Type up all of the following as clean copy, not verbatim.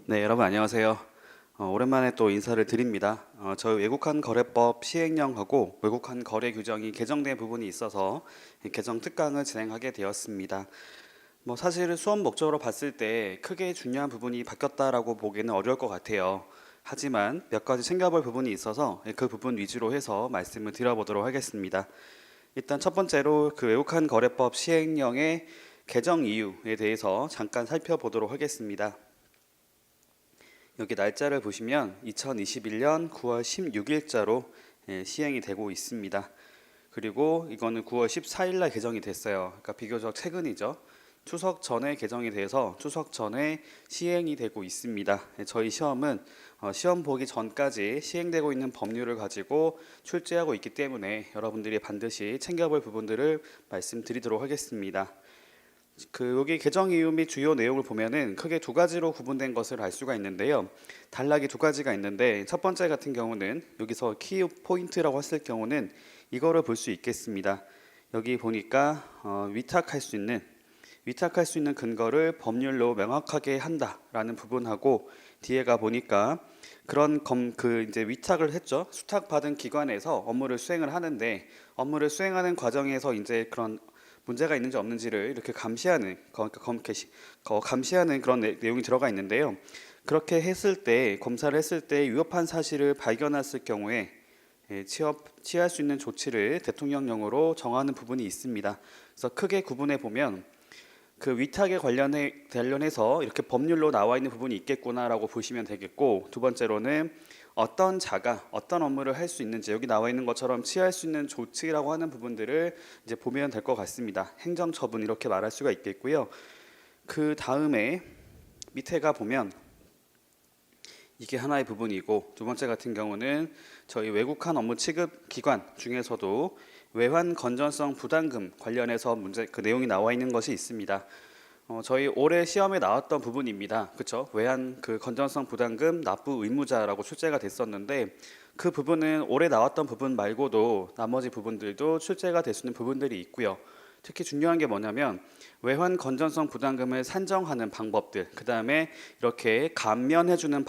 네, 여러분 안녕하세요. 오랜만에 또 인사를 드립니다. 저희 외국한 거래법 시행령하고 외국한 거래 규정이 개정된 부분이 있어서 이 개정 특강을 진행하게 되었습니다. 뭐 사실 수업 목적으로 봤을 때 크게 중요한 부분이 바뀌었다라고 보기는 어려울 것 같아요. 하지만 몇 가지 챙겨볼 부분이 있어서 그 부분 위주로 해서 말씀을 드려보도록 하겠습니다. 일단 첫 번째로 그 외국한 거래법 시행령의 개정 이유에 대해서 잠깐 살펴보도록 하겠습니다. 여기 날짜를 보시면 2021년 9월 16일자로 시행이 되고 있습니다. 그리고 이거는 9월 14일 날 개정이 됐어요. 그러니까 비교적 최근이죠. 추석 전에 개정이 돼서 추석 전에 시행이 되고 있습니다. 저희 시험은 시험 보기 전까지 시행되고 있는 법률을 가지고 출제하고 있기 때문에 여러분들이 반드시 챙겨볼 부분들을 말씀드리도록 하겠습니다. 여기 개정 이유 및 주요 내용을 보면은 크게 두 가지로 구분된 것을 알 수가 있는데요. 단락이 두 가지가 있는데 첫 번째 같은 경우는 여기서 키 포인트라고 했을 경우는 이거를 볼 수 있겠습니다. 여기 보니까 위탁할 수 있는 근거를 법률로 명확하게 한다라는 부분하고 뒤에가 보니까 이제 위탁을 했죠. 수탁받은 기관에서 업무를 수행을 하는데 업무를 수행하는 과정에서 이제 그런 문제가 있는지 없는지를 이렇게 감시하는 그런 내용이 들어가 있는데요. 그렇게 했을 때 검사를 했을 때 위협한 사실을 발견했을 경우에 취할 수 있는 조치를 대통령령으로 정하는 부분이 있습니다. 그래서 크게 구분해 보면 그 위탁에 관련해서 이렇게 법률로 나와 있는 부분이 있겠구나라고 보시면 되겠고, 두 번째로는 어떤 자가 어떤 업무를 할 수 있는지 여기 나와 있는 것처럼 취할 수 있는 조치라고 하는 부분들을 이제 보면 될 것 같습니다. 행정처분 이렇게 말할 수가 있겠고요. 그 다음에 밑에가 보면 이게 하나의 부분이고, 두 번째 같은 경우는 저희 외국한 업무 취급 기관 중에서도 외환 건전성 부담금 관련해서 그 내용이 나와 있는 것이 있습니다. 저희 올해 시험에 나왔던 부분입니다. 그렇죠? 외환 건전성 부담금 납부 의무자라고 출제가 됐었는데 그 부분은 올해 나왔던 부분 말고도 나머지 부분들도 출제가 될 수 있는 부분들이 있고요. 특히 중요한 게 뭐냐면 외환 건전성 부담금을 산정하는 방법들, 그 다음에 이렇게 감면해주는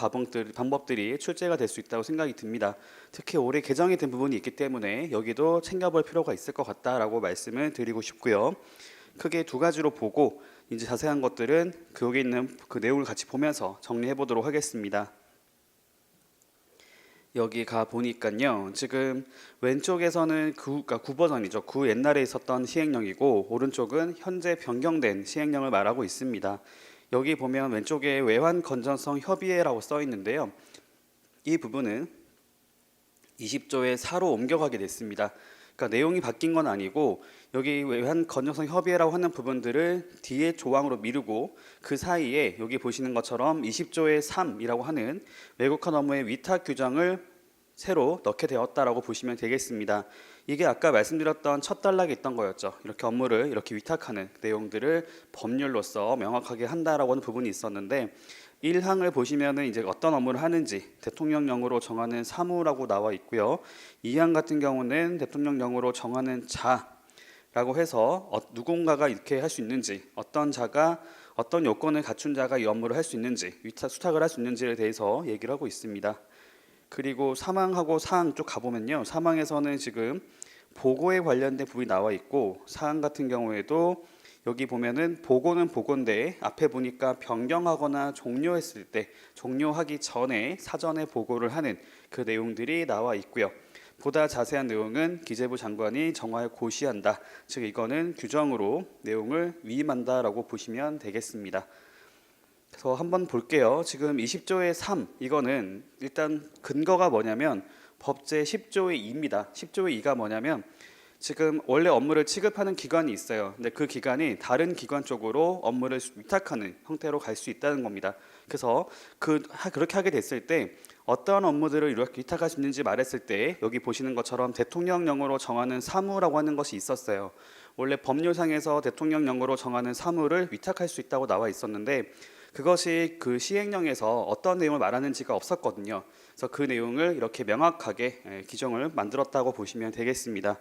방법들이 출제가 될 수 있다고 생각이 듭니다. 특히 올해 개정이 된 부분이 있기 때문에 여기도 챙겨볼 필요가 있을 것 같다라고 말씀을 드리고 싶고요. 크게 두 가지로 보고 이제 자세한 것들은 여기 있는 그 내용을 같이 보면서 정리해 보도록 하겠습니다. 여기 가 보니까요. 지금 왼쪽에서는 그러니까 9버전이죠. 옛날에 있었던 시행령이고 오른쪽은 현재 변경된 시행령을 말하고 있습니다. 여기 보면 왼쪽에 외환 건전성 협의회라고 써 있는데요. 이 부분은 20조의 4로 옮겨가게 됐습니다. 그러니까 내용이 바뀐 건 아니고 여기 외환 건전성 협의회라고 하는 부분들을 뒤에 조항으로 미루고 그 사이에 여기 보시는 것처럼 20조의 3이라고 하는 외국한 업무의 위탁 규정을 새로 넣게 되었다라고 보시면 되겠습니다. 이게 아까 말씀드렸던 첫 단락에 있던 거였죠. 이렇게 업무를 이렇게 위탁하는 내용들을 법률로서 명확하게 한다라고 하는 부분이 있었는데 1항을 보시면은 이제 어떤 업무를 하는지 대통령령으로 정하는 사무라고 나와 있고요. 2항 같은 경우는 대통령령으로 정하는 자라고 해서 누군가가 이렇게 할 수 있는지, 어떤 자가 어떤 요건을 갖춘 자가 이 업무를 할 수 있는지, 수탁을 할 수 있는지에 대해서 얘기를 하고 있습니다. 그리고 3항하고 4항 쪽 가보면요. 3항에서는 지금 보고에 관련된 부분이 나와 있고 4항 같은 경우에도 여기 보면은 보고는 보고인데 앞에 보니까 변경하거나 종료했을 때 종료하기 전에 사전에 보고를 하는 그 내용들이 나와 있고요. 보다 자세한 내용은 기재부 장관이 정하여 고시한다. 즉 이거는 규정으로 내용을 위임한다라고 보시면 되겠습니다. 그래서 한번 볼게요. 지금 20조의 3 이거는 일단 근거가 뭐냐면 법제 10조의 2입니다. 10조의 2가 뭐냐면 지금 원래 업무를 취급하는 기관이 있어요. 근데 그 기관이 다른 기관 쪽으로 업무를 위탁하는 형태로 갈 수 있다는 겁니다. 그래서 그렇게 하게 됐을 때 어떤 업무들을 이렇게 위탁할 수 있는지 말했을 때 여기 보시는 것처럼 대통령령으로 정하는 사무라고 하는 것이 있었어요. 원래 법률상에서 대통령령으로 정하는 사무를 위탁할 수 있다고 나와 있었는데 그것이 그 시행령에서 어떤 내용을 말하는지가 없었거든요. 그래서 그 내용을 이렇게 명확하게 규정을 만들었다고 보시면 되겠습니다.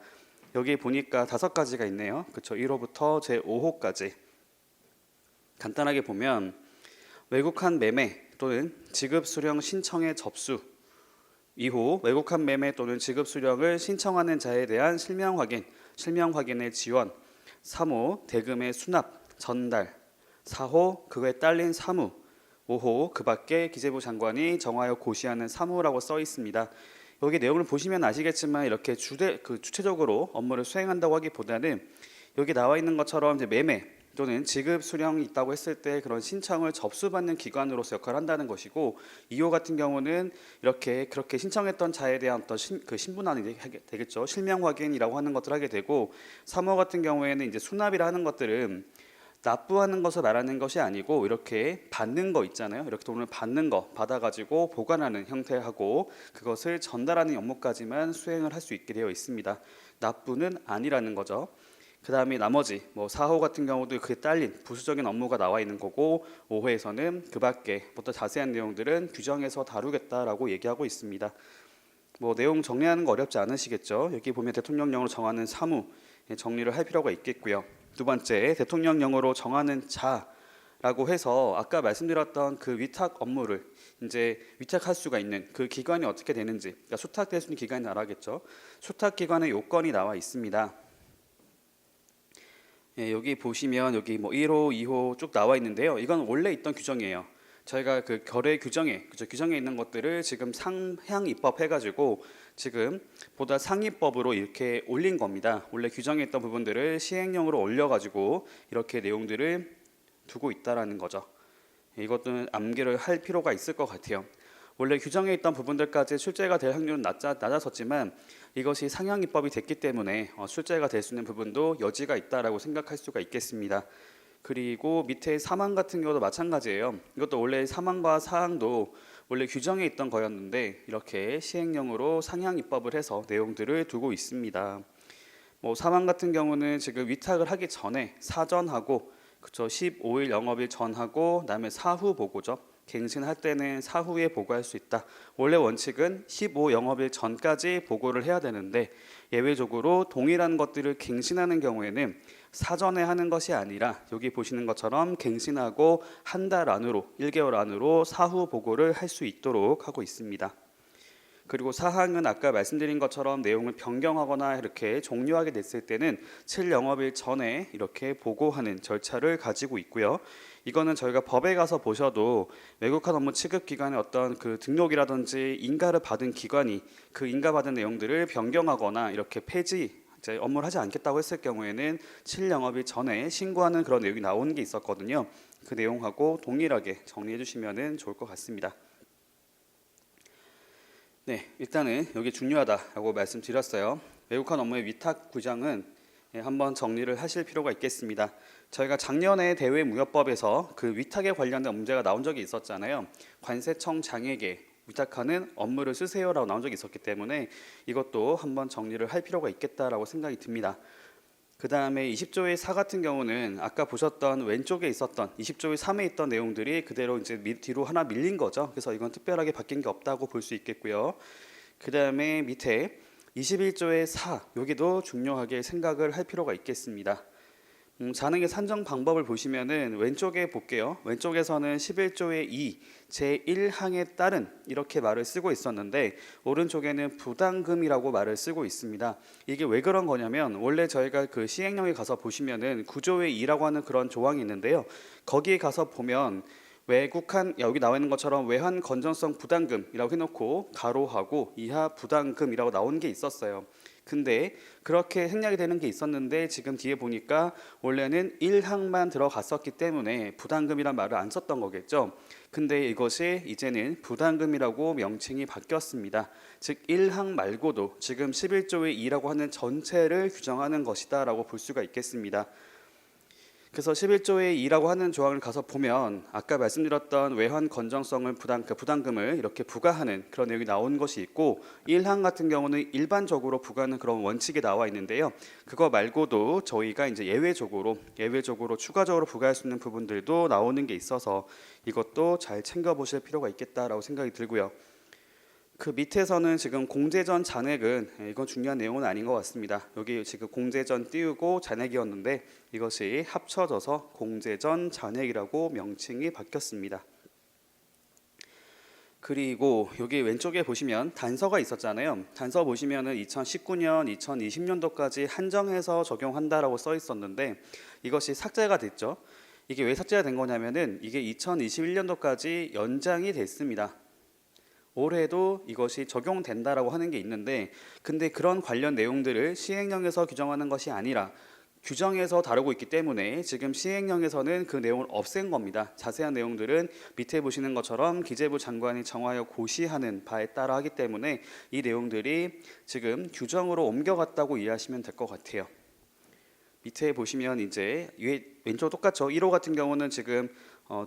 여기 보니까 5가지가 있네요. 그렇죠. 1호부터 제5호까지 간단하게 보면 외국한 매매 또는 지급 수령 신청의 접수, 2호 외국환 매매 또는 지급 수령을 신청하는 자에 대한 실명 확인의 지원, 3호 대금의 수납, 전달, 4호 그거에 딸린 사무, 5호 그 밖에 기재부 장관이 정하여 고시하는 사무라고 써 있습니다. 여기 내용을 보시면 아시겠지만 이렇게 주체적으로 업무를 수행한다고 하기보다는 여기 나와 있는 것처럼 이제 매매 또는 지급 수령이 있다고 했을 때 그런 신청을 접수받는 기관으로서 역할을 한다는 것이고, 2호 같은 경우는 그렇게 신청했던 자에 대한 어떤 신분환이 되겠죠. 실명 확인이라고 하는 것들을 하게 되고, 3호 같은 경우에는 이제 수납이라 하는 것들은 납부하는 것을 말하는 것이 아니고 이렇게 받는 거 있잖아요. 이렇게 돈을 받는 거 받아가지고 보관하는 형태하고 그것을 전달하는 업무까지만 수행을 할 수 있게 되어 있습니다. 납부는 아니라는 거죠. 그 다음에 나머지 4호 같은 경우도 그에 딸린 부수적인 업무가 나와 있는 거고, 5호에서는 그 밖에 보다 자세한 내용들은 규정에서 다루겠다라고 얘기하고 있습니다. 내용 정리하는 거 어렵지 않으시겠죠? 여기 보면 대통령령으로 정하는 사무 정리를 할 필요가 있겠고요. 두 번째, 대통령령으로 정하는 자라고 해서 아까 말씀드렸던 그 위탁 업무를 이제 위탁할 수가 있는 그 기관이 어떻게 되는지, 그러니까 수탁될 수 있는 기관이 나라겠죠. 수탁 기관의 요건이 나와 있습니다. 여기 보시면 여기 1호, 2호 쭉 나와 있는데요. 이건 원래 있던 규정이에요. 저희가 그 결의 규정에 있는 것들을 지금 상향 입법해가지고 지금 보다 상위법으로 이렇게 올린 겁니다. 원래 규정에 있던 부분들을 시행령으로 올려가지고 이렇게 내용들을 두고 있다라는 거죠. 이것도 암기를 할 필요가 있을 것 같아요. 원래 규정에 있던 부분들까지 출제가 될 확률은 낮았었지만 이것이 상향 입법이 됐기 때문에 출제가 될 수 있는 부분도 여지가 있다라고 생각할 수가 있겠습니다. 그리고 밑에 사망 같은 경우도 마찬가지예요. 이것도 원래 사망과 사항도 원래 규정에 있던 거였는데 이렇게 시행령으로 상향 입법을 해서 내용들을 두고 있습니다. 사망 같은 경우는 지금 위탁을 하기 전에 사전하고 15일 영업일 전하고 그다음에 사후 보고죠. 갱신할 때는 사후에 보고할 수 있다. 원래 원칙은 15 영업일 전까지 보고를 해야 되는데 예외적으로 동일한 것들을 갱신하는 경우에는 사전에 하는 것이 아니라 여기 보시는 것처럼 갱신하고 한 달 안으로 1개월 안으로 사후 보고를 할 수 있도록 하고 있습니다. 그리고 사항은 아까 말씀드린 것처럼 내용을 변경하거나 이렇게 종료하게 됐을 때는 7영업일 전에 이렇게 보고하는 절차를 가지고 있고요. 이거는 저희가 법에 가서 보셔도 외국환 업무 취급 기관의 어떤 그 등록이라든지 인가를 받은 기관이 그 인가받은 내용들을 변경하거나 이렇게 폐지 업무를 하지 않겠다고 했을 경우에는 7영업일 전에 신고하는 그런 내용이 나오는 게 있었거든요. 그 내용하고 동일하게 정리해 주시면 좋을 것 같습니다. 네, 일단은 여기 중요하다라고 말씀드렸어요. 외국환 업무의 위탁 규정은 한번 정리를 하실 필요가 있겠습니다. 저희가 작년에 대외무역법에서 그 위탁에 관련된 문제가 나온 적이 있었잖아요. 관세청장에게 위탁하는 업무를 쓰세요라고 나온 적이 있었기 때문에 이것도 한번 정리를 할 필요가 있겠다라고 생각이 듭니다. 그 다음에 20조의 4 같은 경우는 아까 보셨던 왼쪽에 있었던 20조의 3에 있던 내용들이 그대로 이제 뒤로 하나 밀린 거죠. 그래서 이건 특별하게 바뀐 게 없다고 볼 수 있겠고요. 그 다음에 밑에 21조의 4 여기도 중요하게 생각을 할 필요가 있겠습니다. 잔액의 산정 방법을 보시면은 왼쪽에 볼게요. 왼쪽에서는 11조의 2 제1항에 따른 이렇게 말을 쓰고 있었는데 오른쪽에는 부담금이라고 말을 쓰고 있습니다. 이게 왜 그런 거냐면 원래 저희가 그 시행령에 가서 보시면은 9조의 2라고 하는 그런 조항이 있는데요. 거기에 가서 보면 외국한 여기 나와 있는 것처럼 외환 건전성 부담금이라고 해놓고 가로하고 이하 부담금이라고 나온 게 있었어요. 근데 그렇게 생략이 되는 게 있었는데 지금 뒤에 보니까 원래는 1항만 들어갔었기 때문에 부담금이란 말을 안 썼던 거겠죠. 근데 이것이 이제는 부담금이라고 명칭이 바뀌었습니다. 즉 1항 말고도 지금 11조의 2라고 하는 전체를 규정하는 것이다 라고 볼 수가 있겠습니다. 그래서 11조의 2라고 하는 조항을 가서 보면 아까 말씀드렸던 외환 건전성을 부담금을 이렇게 부과하는 그런 내용이 나온 것이 있고 1항 같은 경우는 일반적으로 부과하는 그런 원칙이 나와 있는데요. 그거 말고도 저희가 이제 예외적으로 추가적으로 부과할 수 있는 부분들도 나오는 게 있어서 이것도 잘 챙겨 보실 필요가 있겠다라고 생각이 들고요. 그 밑에서는 지금 공제전 잔액은 이건 중요한 내용은 아닌 것 같습니다. 여기 지금 공제전 띄우고 잔액이었는데 이것이 합쳐져서 공제전 잔액이라고 명칭이 바뀌었습니다. 그리고 여기 왼쪽에 보시면 단서가 있었잖아요. 단서 보시면은 2019년, 2020년도까지 한정해서 적용한다라고 써 있었는데 이것이 삭제가 됐죠. 이게 왜 삭제가 된 거냐면은 이게 2021년도까지 연장이 됐습니다. 올해도 이것이 적용된다라고 하는 게 있는데 근데 그런 관련 내용들을 시행령에서 규정하는 것이 아니라 규정에서 다루고 있기 때문에 지금 시행령에서는 그 내용을 없앤 겁니다. 자세한 내용들은 밑에 보시는 것처럼 기재부 장관이 정하여 고시하는 바에 따라 하기 때문에 이 내용들이 지금 규정으로 옮겨갔다고 이해하시면 될 것 같아요. 밑에 보시면 이제 왼쪽 똑같죠. 1호 같은 경우는 지금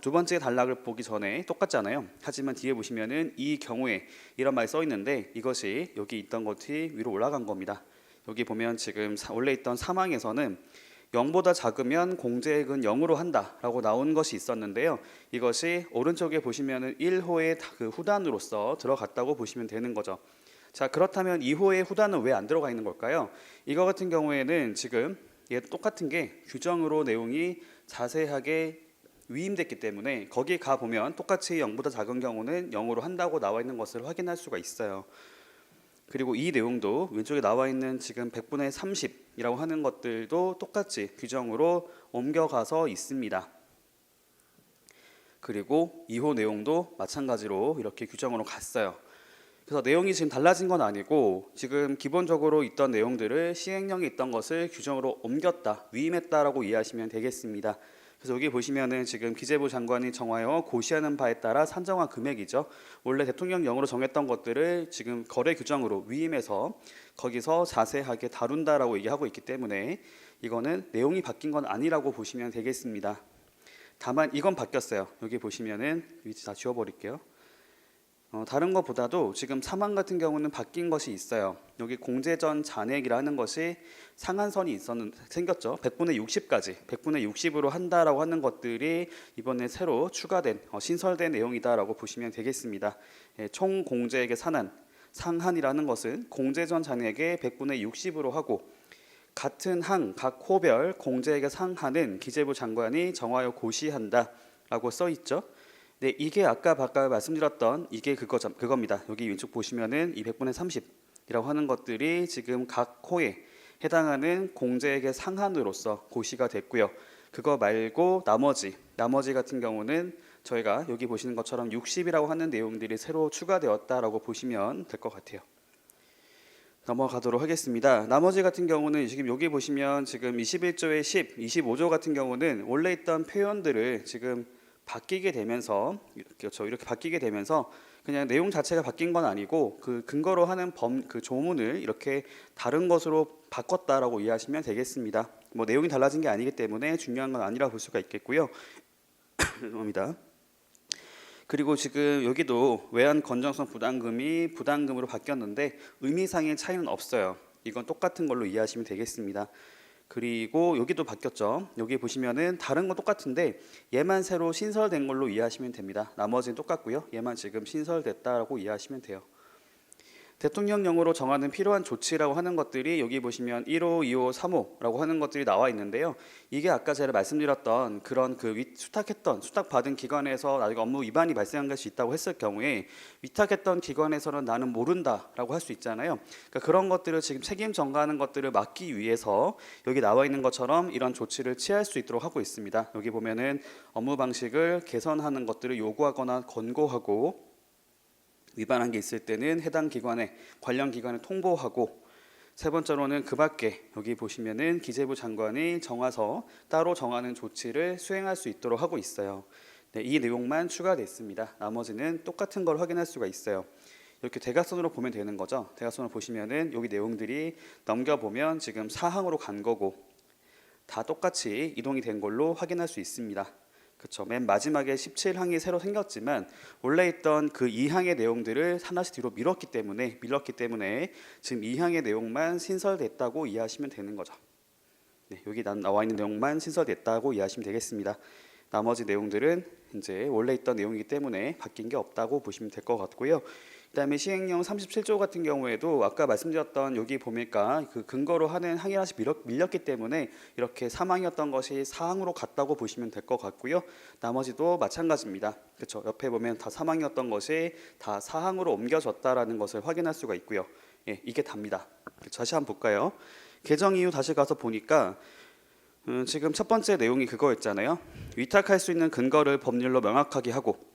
두 번째 단락을 보기 전에 똑같잖아요. 하지만 뒤에 보시면은 이 경우에 이런 말이 써 있는데 이것이 여기 있던 것이 위로 올라간 겁니다. 여기 보면 지금 원래 있던 사망에서는 0보다 작으면 공제액은 0으로 한다라고 나온 것이 있었는데요. 이것이 오른쪽에 보시면은 1호의 그 후단으로서 들어갔다고 보시면 되는 거죠. 자, 그렇다면 2호의 후단은 왜 안 들어가 있는 걸까요? 이거 같은 경우에는 지금 얘 똑같은 게 규정으로 내용이 자세하게 위임됐기 때문에 거기 가 보면 똑같이 0보다 작은 경우는 0으로 한다고 나와 있는 것을 확인할 수가 있어요. 그리고 이 내용도 왼쪽에 나와 있는 지금 100분의 30이라고 하는 것들도 똑같이 규정으로 옮겨가서 있습니다. 그리고 2호 내용도 마찬가지로 이렇게 규정으로 갔어요. 그래서 내용이 지금 달라진 건 아니고 지금 기본적으로 있던 내용들을 시행령에 있던 것을 규정으로 옮겼다, 위임했다라고 이해하시면 되겠습니다. 그래서 여기 보시면은 지금 기재부 장관이 정하여 고시하는 바에 따라 산정한 금액이죠. 원래 대통령령으로 정했던 것들을 지금 거래 규정으로 위임해서 거기서 자세하게 다룬다라고 얘기하고 있기 때문에 이거는 내용이 바뀐 건 아니라고 보시면 되겠습니다. 다만 이건 바뀌었어요. 여기 보시면은 위치 다 지워버릴게요. 다른 것보다도 지금 사망 같은 경우는 바뀐 것이 있어요. 여기 공제전 잔액이라는 것이 상한선이 생겼죠. 100분의 60까지 100분의 60으로 한다라고 하는 것들이 이번에 새로 추가된 신설된 내용이다라고 보시면 되겠습니다. 총 공제액의 상한이라는 것은 공제전 잔액의 100분의 60으로 하고 같은 항 각 호별 공제액의 상한은 기재부 장관이 정하여 고시한다라고 써 있죠. 네, 이게 아까 말씀드렸던 이게 그겁니다. 여기 왼쪽 보시면은 200분의 30이라고 하는 것들이 지금 각 호에 해당하는 공제액의 상한으로서 고시가 됐고요. 그거 말고 나머지 같은 경우는 저희가 여기 보시는 것처럼 60이라고 하는 내용들이 새로 추가되었다라고 보시면 될 것 같아요. 넘어가도록 하겠습니다. 나머지 같은 경우는 지금 여기 보시면 지금 21조의 10, 25조 같은 경우는 원래 있던 표현들을 지금 바뀌게 되면서 이렇게 바뀌게 되면서 그냥 내용 자체가 바뀐 건 아니고 그 근거로 하는 그 조문을 이렇게 다른 것으로 바꿨다라고 이해하시면 되겠습니다. 뭐 내용이 달라진 게 아니기 때문에 중요한 건 아니라 볼 수가 있겠고요. 죄송합니다. 그리고 지금 여기도 외환 건전성 부담금이 부담금으로 바뀌었는데 의미상의 차이는 없어요. 이건 똑같은 걸로 이해하시면 되겠습니다. 그리고 여기도 바뀌었죠. 여기 보시면은 다른 건 똑같은데 얘만 새로 신설된 걸로 이해하시면 됩니다. 나머지는 똑같고요. 얘만 지금 신설됐다라고 이해하시면 돼요. 대통령령으로 정하는 필요한 조치라고 하는 것들이 여기 보시면 1호, 2호, 3호라고 하는 것들이 나와 있는데요. 이게 아까 제가 말씀드렸던 그런 수탁받은 기관에서 나중에 업무 위반이 발생한 것이 있다고 했을 경우에 위탁했던 기관에서는 나는 모른다라고 할 수 있잖아요. 그러니까 그런 것들을 지금 책임 전가하는 것들을 막기 위해서 여기 나와 있는 것처럼 이런 조치를 취할 수 있도록 하고 있습니다. 여기 보면은 업무 방식을 개선하는 것들을 요구하거나 권고하고 위반한 게 있을 때는 해당 관련 기관에 통보하고 세 번째로는 그 밖에 여기 보시면은 기재부 장관이 정해서 따로 정하는 조치를 수행할 수 있도록 하고 있어요. 네, 이 내용만 추가됐습니다. 나머지는 똑같은 걸 확인할 수가 있어요. 이렇게 대각선으로 보면 되는 거죠. 대각선으로 보시면은 여기 내용들이 넘겨보면 지금 4항으로 간 거고 다 똑같이 이동이 된 걸로 확인할 수 있습니다. 그렇죠. 맨 마지막에 17항이 새로 생겼지만 원래 있던 그 2항의 내용들을 하나씩 뒤로 밀었기 때문에 지금 2항의 내용만 신설됐다고 이해하시면 되는 거죠. 네, 여기 나와 있는 내용만 신설됐다고 이해하시면 되겠습니다. 나머지 내용들은 이제 원래 있던 내용이기 때문에 바뀐 게 없다고 보시면 될 것 같고요. 그다음에 시행령 37조 같은 경우에도 아까 말씀드렸던 여기 보니까 그 근거로 하는 항일 하나씩 밀렸기 때문에 이렇게 사망이었던 것이 사항으로 갔다고 보시면 될 것 같고요. 나머지도 마찬가지입니다. 그렇죠? 옆에 보면 다 사망이었던 것이 다 사항으로 옮겨졌다라는 것을 확인할 수가 있고요. 예, 이게 답니다. 그렇죠? 다시 한번 볼까요? 개정 이후 다시 가서 보니까 지금 첫 번째 내용이 그거였잖아요. 위탁할 수 있는 근거를 법률로 명확하게 하고,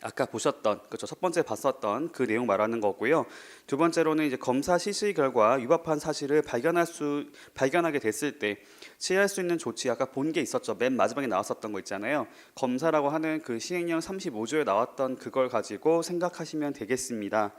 아까 보셨던, 그렇죠, 첫 번째 봤었던 그 내용 말하는 거고요. 두 번째로는 이제 검사 실시 결과 위법한 사실을 발견하게 됐을 때 취할 수 있는 조치, 아까 본 게 있었죠. 맨 마지막에 나왔었던 거 있잖아요. 검사라고 하는 그 시행령 35조에 나왔던 그걸 가지고 생각하시면 되겠습니다.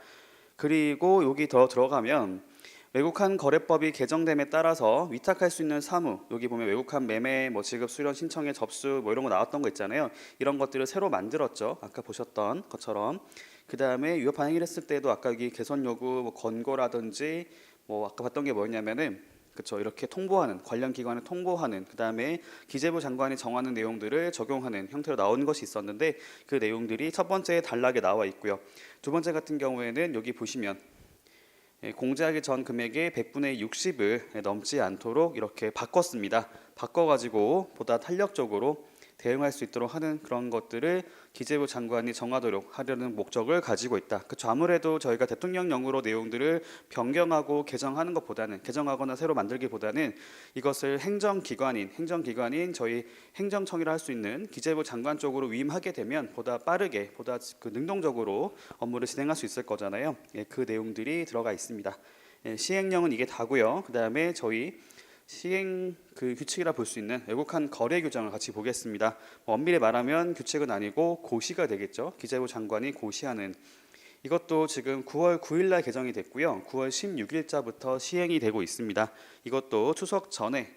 그리고 여기 더 들어가면 외국환 거래법이 개정됨에 따라서 위탁할 수 있는 사무, 여기 보면 외국환 매매, 지급 수령 신청의 접수 이런 거 나왔던 거 있잖아요. 이런 것들을 새로 만들었죠. 아까 보셨던 것처럼. 그 다음에 위법한 행위를 했을 때도 아까 여기 개선 요구, 권고라든지 아까 봤던 게 뭐였냐면은, 그렇죠, 이렇게 통보하는, 관련 기관에 통보하는, 그 다음에 기재부 장관이 정하는 내용들을 적용하는 형태로 나오는 것이 있었는데, 그 내용들이 첫 번째에 단락에 나와 있고요. 두 번째 같은 경우에는 여기 보시면 공제하기 전 금액의 100분의 60을 넘지 않도록 이렇게 바꿨습니다. 바꿔가지고 보다 탄력적으로 대응할 수 있도록 하는 그런 것들을 기재부 장관이 정하도록 하려는 목적을 가지고 있다. 그렇죠. 아무래도 저희가 대통령령으로 내용들을 변경하고 개정하는 것보다는, 개정하거나 새로 만들기보다는 이것을 행정기관인 저희 행정청이라 할 수 있는 기재부 장관 쪽으로 위임하게 되면 보다 빠르게, 보다 그 능동적으로 업무를 진행할 수 있을 거잖아요. 예, 그 내용들이 들어가 있습니다. 예, 시행령은 이게 다고요. 그 다음에 저희 시행 그 규칙이라 볼 수 있는 외국환 거래 규정을 같이 보겠습니다. 엄밀히 말하면 규칙은 아니고 고시가 되겠죠. 기재부 장관이 고시하는, 이것도 지금 9월 9일 날 개정이 됐고요. 9월 16일자부터 시행이 되고 있습니다. 이것도 추석 전에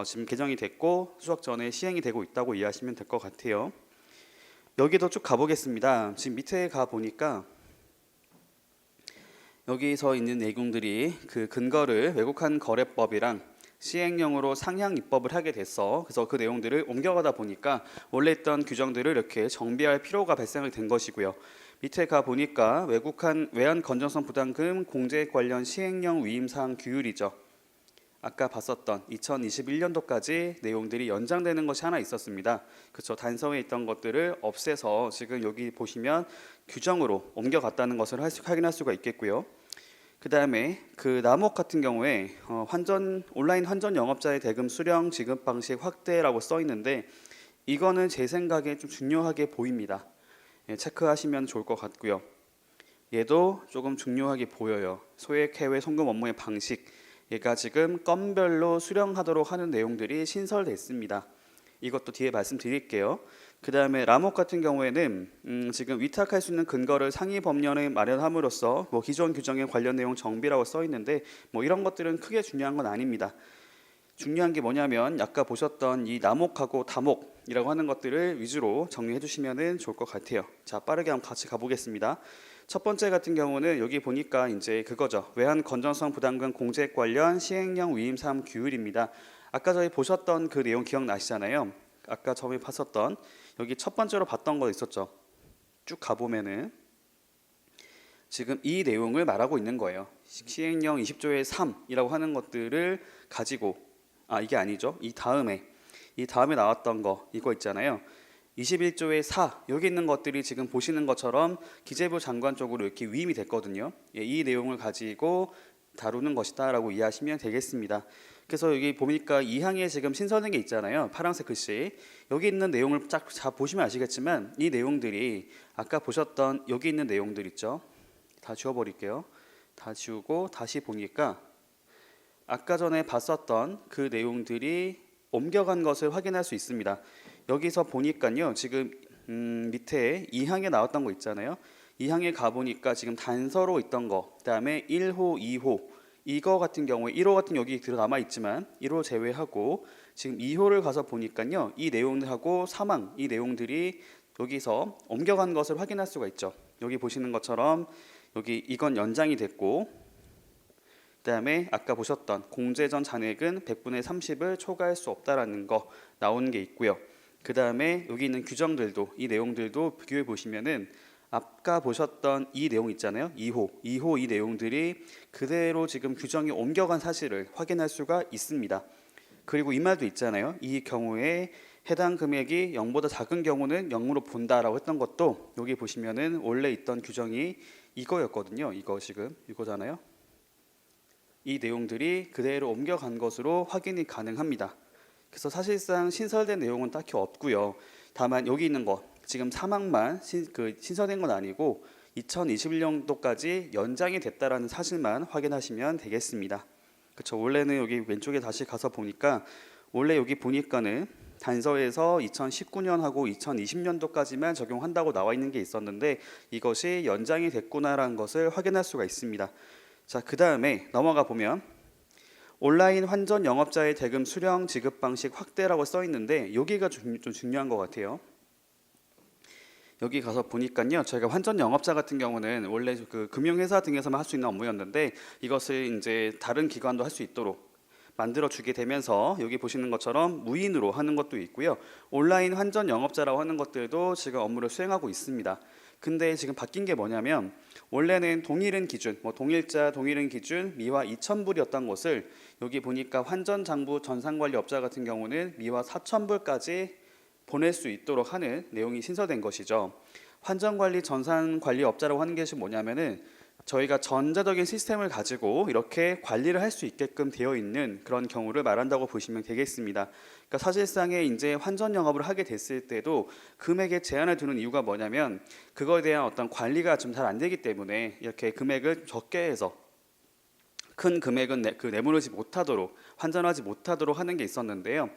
지금 개정이 됐고 추석 전에 시행이 되고 있다고 이해하시면 될 것 같아요. 여기도 쭉 가보겠습니다. 지금 밑에 가 보니까 여기서 있는 내용들이 그 근거를 외국환 거래법이랑 시행령으로 상향 입법을 하게 됐어. 그래서 그 내용들을 옮겨가다 보니까 원래 있던 규정들을 이렇게 정비할 필요가 발생을 된 것이고요. 밑에 가 보니까 외환 건전성 부담금 공제 관련 시행령 위임사항 규율이죠. 아까 봤었던 2021년도까지 내용들이 연장되는 것이 하나 있었습니다. 그렇죠. 단서에 있던 것들을 없애서 지금 여기 보시면 규정으로 옮겨갔다는 것을 확인할 수가 있겠고요. 그 다음에 그 남목 같은 경우에 온라인 환전 영업자의 대금 수령 지급 방식 확대라고 써 있는데, 이거는 제 생각에 좀 중요하게 보입니다. 예, 체크하시면 좋을 것 같고요. 얘도 조금 중요하게 보여요. 소액 해외 송금 업무의 방식, 얘가 지금 건별로 수령하도록 하는 내용들이 신설됐습니다. 이것도 뒤에 말씀드릴게요. 그 다음에 라목 같은 경우에는 지금 위탁할 수 있는 근거를 상위 법령에 마련함으로써 기존 규정에 관련 내용 정비라고 써 있는데 이런 것들은 크게 중요한 건 아닙니다. 중요한 게 뭐냐면 아까 보셨던 이 나목하고 다목이라고 하는 것들을 위주로 정리해 주시면 좋을 것 같아요. 자, 빠르게 한번 같이 가보겠습니다. 첫 번째 같은 경우는 여기 보니까 이제 그거죠. 외환 건전성 부담금 공제 관련 시행령 위임사항 규율입니다. 아까 저희 보셨던 그 내용 기억나시잖아요. 아까 처음에 봤었던 여기 첫 번째로 봤던 거 있었죠. 쭉 가보면은 지금 이 내용을 말하고 있는 거예요. 시행령 20조의 3이라고 하는 것들을 가지고, 이게 아니죠. 이 다음에 나왔던 거 이거 있잖아요. 21조의 4 여기 있는 것들이 지금 보시는 것처럼 기재부 장관 쪽으로 이렇게 위임이 됐거든요. 예, 이 내용을 가지고 다루는 것이다 라고 이해하시면 되겠습니다. 그래서 여기 보니까 2항에 지금 신설된 게 있잖아요. 파란색 글씨. 여기 있는 내용을 쫙 보시면 아시겠지만 이 내용들이 아까 보셨던 여기 있는 내용들 있죠. 다 지워버릴게요. 다 지우고 다시 보니까 아까 전에 봤었던 그 내용들이 옮겨간 것을 확인할 수 있습니다. 여기서 보니까요. 지금 밑에 2항에 나왔던 거 있잖아요. 2항에 가보니까 지금 단서로 있던 거, 그 다음에 1호, 2호 이거 같은 경우에 1호 같은 여기 들어 남아 있지만 1호 제외하고 지금 2호를 가서 보니까요. 이 내용들하고 사망 이 내용들이 여기서 옮겨간 것을 확인할 수가 있죠. 여기 보시는 것처럼 여기 이건 연장이 됐고, 그 다음에 아까 보셨던 공제 전 잔액은 100분의 30을 초과할 수 없다라는 거 나오는 게 있고요. 그 다음에 여기 있는 규정들도 이 내용들도 비교해 보시면은 아까 보셨던 이 내용 있잖아요. 2호 이 내용들이 그대로 지금 규정이 옮겨간 사실을 확인할 수가 있습니다. 그리고 이 말도 있잖아요. 이 경우에 해당 금액이 0보다 작은 경우는 0으로 본다라고 했던 것도 여기 보시면은 원래 있던 규정이 이거였거든요. 이거 지금 이거잖아요. 이 내용들이 그대로 옮겨간 것으로 확인이 가능합니다. 그래서 사실상 신설된 내용은 딱히 없고요. 다만 여기 있는 거 지금 사망만 신설된 건 아니고 2021년도까지 연장이 됐다라는 사실만 확인하시면 되겠습니다. 그렇죠. 원래는 여기 왼쪽에 다시 가서 보니까 원래 여기 보니까는 단서에서 2019년하고 2020년도까지만 적용한다고 나와 있는 게 있었는데 이것이 연장이 됐구나라는 것을 확인할 수가 있습니다. 자, 그 다음에 넘어가 보면 온라인 환전 영업자의 대금 수령 지급 방식 확대라고 써 있는데 여기가 좀 중요한 것 같아요. 여기 가서 보니까요, 저희가 환전 영업자 같은 경우는 원래 그 금융회사 등에서만 할 수 있는 업무였는데 이것을 이제 다른 기관도 할 수 있도록 만들어 주게 되면서 여기 보시는 것처럼 무인으로 하는 것도 있고요. 온라인 환전 영업자라고 하는 것들도 지금 업무를 수행하고 있습니다. 근데 지금 바뀐 게 뭐냐면 원래는 동일은 기준, 동일자, 동일은 기준 미화 2,000불이었던 것을 여기 보니까 환전장부 전산관리업자 같은 경우는 미화 4,000불까지 보낼 수 있도록 하는 내용이 신설된 것이죠. 환전관리 전산관리업자라고 하는 것이 뭐냐면은 저희가 전자적인 시스템을 가지고 이렇게 관리를 할 수 있게끔 되어 있는 그런 경우를 말한다고 보시면 되겠습니다. 그러니까 사실상의 이제 환전 영업을 하게 됐을 때도 금액에 제한을 두는 이유가 뭐냐면 그거에 대한 어떤 관리가 좀 잘 안 되기 때문에 이렇게 금액을 적게 해서 큰 금액은 내모르지 못하도록 환전하지 못하도록 하는 게 있었는데요.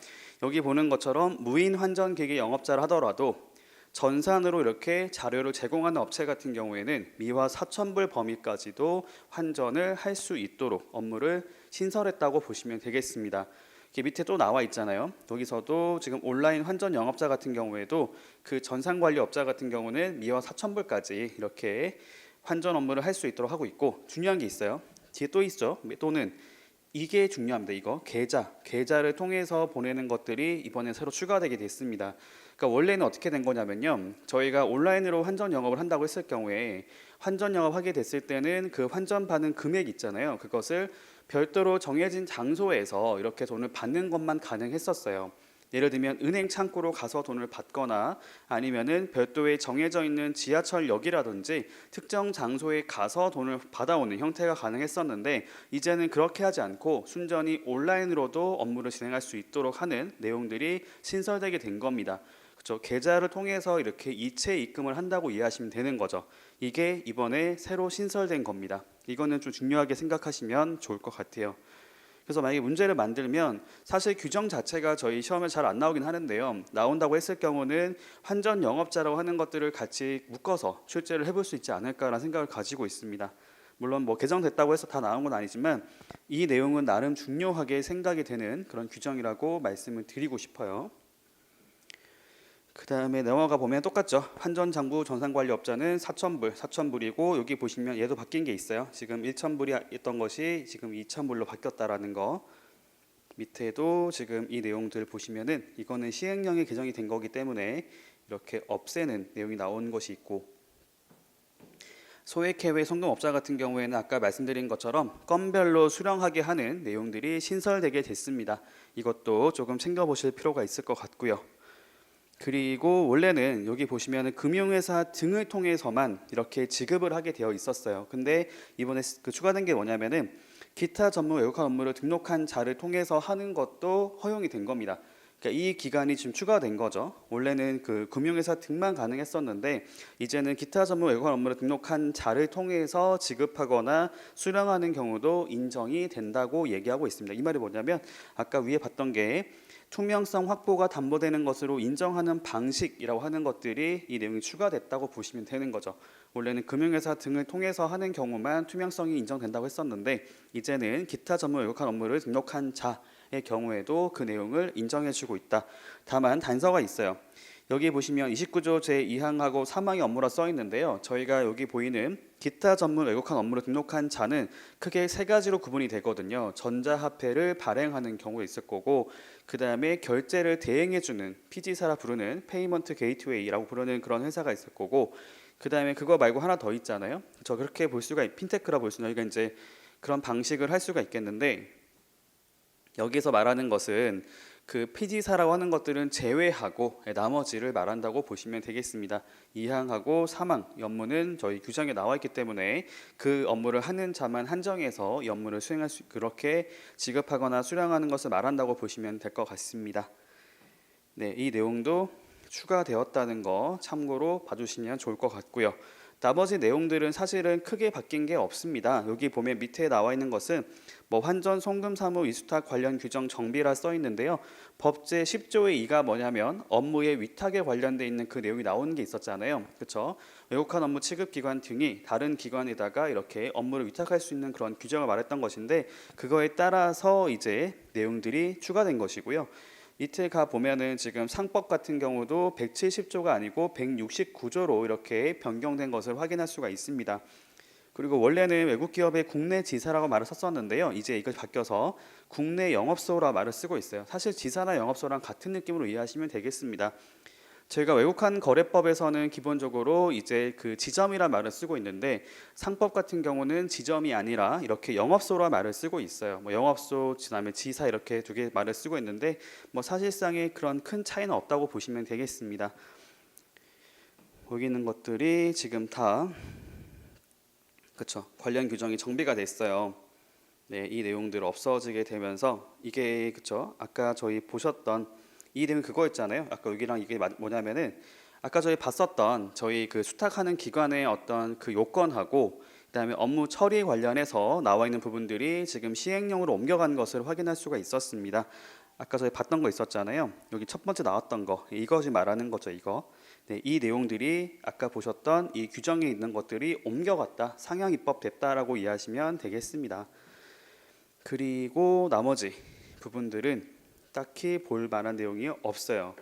여기 보는 것처럼 무인 환전 기기 영업자를 하더라도 전산으로 이렇게 자료를 제공하는 업체 같은 경우에는 미화 4,000불 범위까지도 환전을 할 수 있도록 업무를 신설했다고 보시면 되겠습니다. 이렇게 밑에 또 나와 있잖아요. 여기서도 지금 온라인 환전 영업자 같은 경우에도 그 전산관리업자 같은 경우는 미화 4,000불까지 이렇게 환전 업무를 할 수 있도록 하고 있고 중요한 게 있어요. 뒤에 또 있죠. 또는 이게 중요합니다. 이거 계좌를 통해서 보내는 것들이 이번에 새로 추가되게 됐습니다. 그러니까 원래는 어떻게 된 거냐면요. 저희가 온라인으로 환전 영업을 한다고 했을 경우에 환전 영업하게 됐을 때는 그 환전 받는 금액 있잖아요. 그것을 별도로 정해진 장소에서 이렇게 돈을 받는 것만 가능했었어요. 예를 들면 은행 창구로 가서 돈을 받거나 아니면은 별도의 정해져 있는 지하철역이라든지 특정 장소에 가서 돈을 받아오는 형태가 가능했었는데 이제는 그렇게 하지 않고 순전히 온라인으로도 업무를 진행할 수 있도록 하는 내용들이 신설되게 된 겁니다. 그렇죠? 계좌를 통해서 이렇게 이체 입금을 한다고 이해하시면 되는 거죠. 이게 이번에 새로 신설된 겁니다. 이거는 좀 중요하게 생각하시면 좋을 것 같아요. 그래서 만약에 문제를 만들면 사실 규정 자체가 저희 시험에 잘 안 나오긴 하는데요. 나온다고 했을 경우는 환전 영업자라고 하는 것들을 같이 묶어서 출제를 해볼 수 있지 않을까라는 생각을 가지고 있습니다. 물론 개정됐다고 해서 다 나온 건 아니지만 이 내용은 나름 중요하게 생각이 되는 그런 규정이라고 말씀을 드리고 싶어요. 그 다음에 넘어가 보면 똑같죠. 환전장부 전산관리업자는 4,000불이고 여기 보시면 얘도 바뀐 게 있어요. 지금 1,000불이 있던 것이 지금 2,000불로 바뀌었다라는 거. 밑에도 지금 이 내용들 보시면은 이거는 시행령이 개정이 된 거기 때문에 이렇게 없애는 내용이 나온 것이 있고 소액해외 송금업자 같은 경우에는 아까 말씀드린 것처럼 건별로 수령하게 하는 내용들이 신설되게 됐습니다. 이것도 조금 챙겨보실 필요가 있을 것 같고요. 그리고 원래는 여기 보시면 금융회사 등을 통해서만 이렇게 지급을 하게 되어 있었어요. 근데 이번에 추가된 게 뭐냐면은 기타 전문 외국화 업무를 등록한 자를 통해서 하는 것도 허용이 된 겁니다. 그러니까 이 기간이 지금 추가된 거죠. 원래는 그 금융회사 등만 가능했었는데 이제는 기타 전문 외국화 업무를 등록한 자를 통해서 지급하거나 수령하는 경우도 인정이 된다고 얘기하고 있습니다. 이 말이 뭐냐면 아까 위에 봤던 게 투명성 확보가 담보되는 것으로 인정하는 방식이라고 하는 것들이 이 내용이 추가됐다고 보시면 되는 거죠. 원래는 금융회사 등을 통해서 하는 경우만 투명성이 인정된다고 했었는데 이제는 기타 전문 외국화 업무를 등록한 자의 경우에도 그 내용을 인정해주고 있다. 다만 단서가 있어요. 여기 보시면 29조 제2항하고 3항의 업무라 써 있는데요. 저희가 여기 보이는 기타 전문 외국화 업무를 등록한 자는 크게 세 가지로 구분이 되거든요. 전자화폐를 발행하는 경우가 있을 거고 그 다음에 결제를 대행해주는 PG사라 부르는 페이먼트 게이트웨이라고 부르는 그런 회사가 있을 거고 그다음에 그거 말고 하나 더 있잖아요. 저 그렇게 볼 수가 핀테크라 볼 수는 여기가 이제 그런 방식을 할 수가 있겠는데 여기서 말하는 것은 그 피지사라고 하는 것들은 제외하고 나머지를 말한다고 보시면 되겠습니다. 2항하고 3항 업무는 저희 규정에 나와 있기 때문에 그 업무를 하는 자만 한정해서 이 업무를 수행할 수 그렇게 지급하거나 수령하는 것을 말한다고 보시면 될 것 같습니다. 네, 이 내용도 추가되었다는 거 참고로 봐주시면 좋을 것 같고요. 나머지 내용들은 사실은 크게 바뀐 게 없습니다. 여기 보면 밑에 나와 있는 것은 뭐 환전, 송금, 사무, 위수탁 관련 규정 정비라 써 있는데요. 법제 10조의 2가 뭐냐면 업무의 위탁에 관련돼 있는 그 내용이 나오는 게 있었잖아요. 그렇죠? 외국한 업무 취급 기관 등이 다른 기관에다가 이렇게 업무를 위탁할 수 있는 그런 규정을 말했던 것인데 그거에 따라서 이제 내용들이 추가된 것이고요. 밑에 가 보면은 지금 상법 같은 경우도 170조가 아니고 169조로 이렇게 변경된 것을 확인할 수가 있습니다. 그리고 원래는 외국 기업의 국내 지사라고 말을 썼었는데요. 이제 이걸 바뀌어서 국내 영업소라 말을 쓰고 있어요. 사실 지사나 영업소랑 같은 느낌으로 이해하시면 되겠습니다. 저희가 외국한 거래법에서는 기본적으로 이제 그 지점이라 말을 쓰고 있는데 상법 같은 경우는 지점이 아니라 이렇게 영업소라 말을 쓰고 있어요. 뭐 영업소, 그다음에 지사 이렇게 두 개 말을 쓰고 있는데 뭐 사실상의 그런 큰 차이는 없다고 보시면 되겠습니다. 여기 있는 것들이 지금 다 그렇죠. 관련 규정이 정비가 됐어요. 네, 이 내용들 없어지게 되면서 이게 그렇죠. 아까 저희 보셨던 이 내용 그거였잖아요. 아까 여기랑 이게 뭐냐면은 아까 저희 봤었던 저희 그 수탁하는 기관의 어떤 그 요건하고 그다음에 업무 처리 관련해서 나와 있는 부분들이 지금 시행령으로 옮겨간 것을 확인할 수가 있었습니다. 아까 저희 봤던 거 있었잖아요. 여기 첫 번째 나왔던 거 이것이 말하는 거죠. 이거. 네, 이 내용들이 아까 보셨던 이 규정에 있는 것들이 옮겨갔다, 상향 입법됐다라고 이해하시면 되겠습니다. 그리고 나머지 부분들은 딱히 볼 만한 내용이 없어요.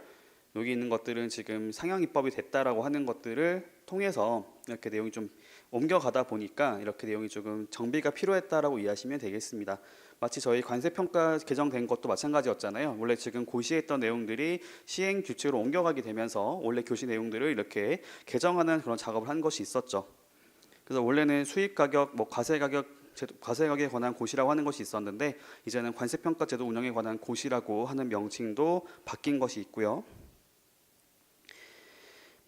여기 있는 것들은 지금 상향 입법이 됐다라고 하는 것들을 통해서 이렇게 내용이 좀 옮겨가다 보니까 이렇게 내용이 조금 정비가 필요했다라고 이해하시면 되겠습니다. 마치 저희 관세평가 개정된 것도 마찬가지였잖아요. 원래 지금 고시했던 내용들이 시행 규칙으로 옮겨가게 되면서 원래 교시 내용들을 이렇게 개정하는 그런 작업을 한 것이 있었죠. 그래서 원래는 수입 가격, 뭐 과세 가격에 관한 고시라고 하는 것이 있었는데 이제는 관세평가제도 운영에 관한 고시라고 하는 명칭도 바뀐 것이 있고요.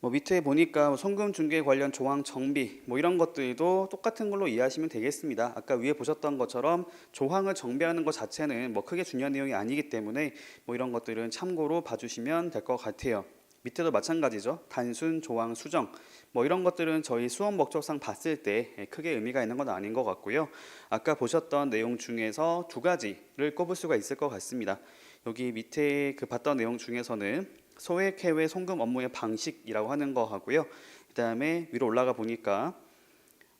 뭐 밑에 보니까 송금 중개 관련 조항 정비 뭐 이런 것들도 똑같은 걸로 이해하시면 되겠습니다. 아까 위에 보셨던 것처럼 조항을 정비하는 것 자체는 뭐 크게 중요한 내용이 아니기 때문에 뭐 이런 것들은 참고로 봐주시면 될 것 같아요. 밑에도 마찬가지죠. 단순 조항 수정 뭐 이런 것들은 저희 수업 목적상 봤을 때 크게 의미가 있는 건 아닌 것 같고요. 아까 보셨던 내용 중에서 두 가지를 꼽을 수가 있을 것 같습니다. 여기 밑에 그 봤던 내용 중에서는 소액 해외 송금 업무의 방식이라고 하는 거 하고요. 그다음에 위로 올라가 보니까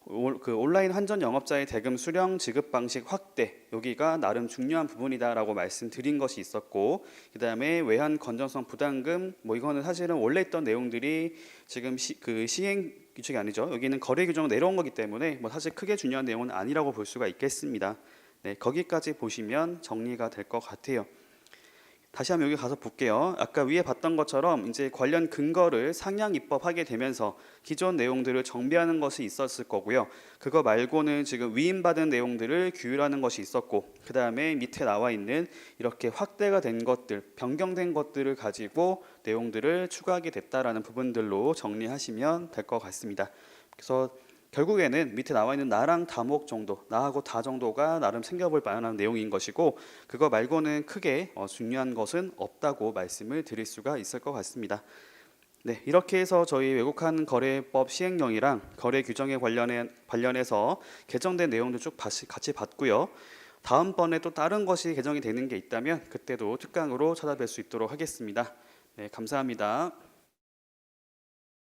그 온라인 환전 영업자의 대금 수령 지급 방식 확대 여기가 나름 중요한 부분이다라고 말씀드린 것이 있었고 그다음에 외환 건전성 부담금 뭐 이거는 사실은 원래 있던 내용들이 지금 그 시행 규칙이 아니죠. 여기는 거래 규정을 내려온 거기 때문에 뭐 사실 크게 중요한 내용은 아니라고 볼 수가 있겠습니다. 네, 거기까지 보시면 정리가 될 것 같아요. 다시 한번 여기 가서 볼게요. 아까 위에 봤던 것처럼 이제 관련 근거를 상향 입법하게 되면서 기존 내용들을 정비하는 것이 있었을 거고요. 그거 말고는 지금 위임받은 내용들을 규율하는 것이 있었고 그 다음에 밑에 나와 있는 이렇게 확대가 된 것들, 변경된 것들을 가지고 내용들을 추가하게 됐다라는 부분들로 정리하시면 될 것 같습니다. 그래서 결국에는 밑에 나와 있는 나랑 다목 정도, 나하고 다 정도가 나름 챙겨볼 만한 내용인 것이고 그거 말고는 크게 중요한 것은 없다고 말씀을 드릴 수가 있을 것 같습니다. 네, 이렇게 해서 저희 외국한 거래법 시행령이랑 거래 규정에 관련해서 개정된 내용도 쭉 같이 봤고요. 다음번에 또 다른 것이 개정이 되는 게 있다면 그때도 특강으로 찾아뵐 수 있도록 하겠습니다. 네, 감사합니다.